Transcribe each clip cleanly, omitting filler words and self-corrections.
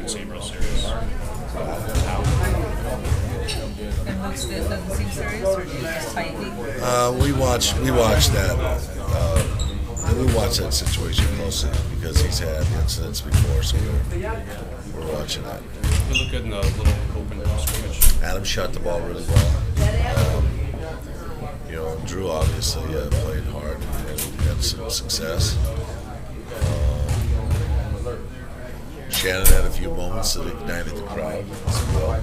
doesn't seem real serious. And Luke's fit doesn't seem serious, or do you just tightly? We watched that. We watched that situation closely because he's had incidents before, so we're watching that. He looked good in the little open scrimmage. Adam shot the ball really well. Drew obviously played hard and had some success. Shannon had a few moments that ignited the crowd as well.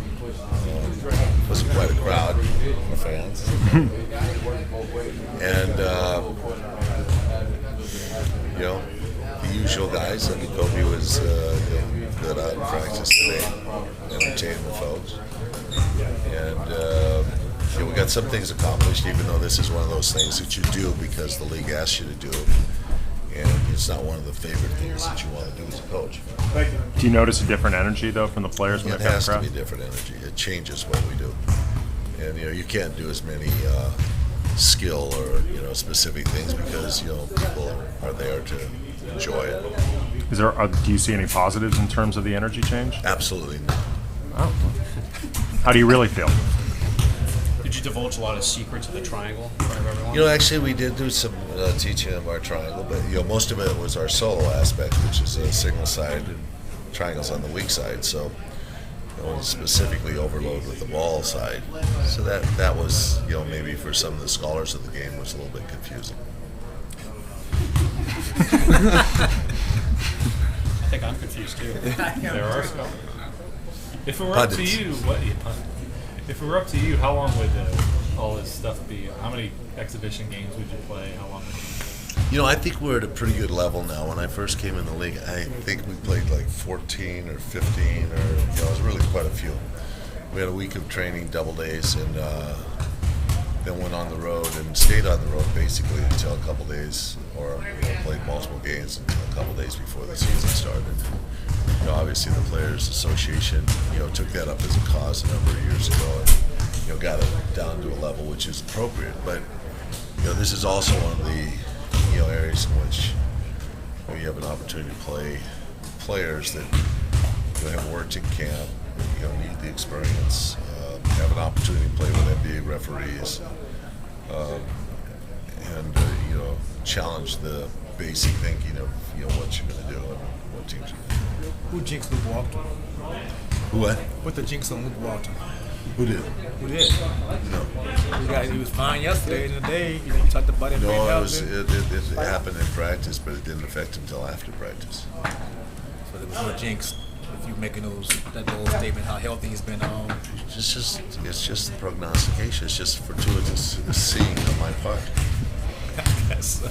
Wasn't quite a crowd of fans. And, the usual guys. I mean, Kobe was good out in practice today, entertaining the folks. And we got some things accomplished, even though this is one of those things that you do because the league asks you to do it. And it's not one of the favorite things that you want to do as a coach. Do you notice a different energy, though, from the players when It they come has to across? be different energy. It changes what we do. And, you can't do as many skill or, specific things because, people are there to enjoy it. Do you see any positives in terms of the energy change? Absolutely not. Oh. How do you really feel? Did you divulge a lot of secrets of the triangle in front of everyone? Actually, we did do some teaching of our triangle, but most of it was our solo aspect, which is a single side and triangles on the weak side. So, specifically overload with the ball side. So that was, maybe for some of the scholars of the game was a little bit confusing. I think I'm confused too. There are some. If it were Pundits. up to you, if it were up to you, how long would all this stuff be? How many exhibition games would you play? How long? I think we're at a pretty good level now. When I first came in the league, I think we played like 14 or 15, or it was really quite a few. We had a week of training, double days, and then went on the road and stayed on the road basically until a couple days, or played multiple games until a couple days before the season started. Obviously the Players Association, took that up as a cause a number of years ago, and got it down to a level which is appropriate. But this is also one of the areas in which you have an opportunity to play players that have worked in camp, need the experience, have an opportunity to play with NBA referees, and challenge the basic thinking of what you're going to do and what teams are going to do. Who jinxed Luke Walton? Who what? Put the jinx on Luke Walton. Who did? Who did? No. He was fine yesterday in the day. You talked about it. No, it happened in practice, but it didn't affect him until after practice. So there was no jinx with you making that bold statement how healthy he's been. It's just the prognostication. It's just fortuitous seeing on my part. I guess so.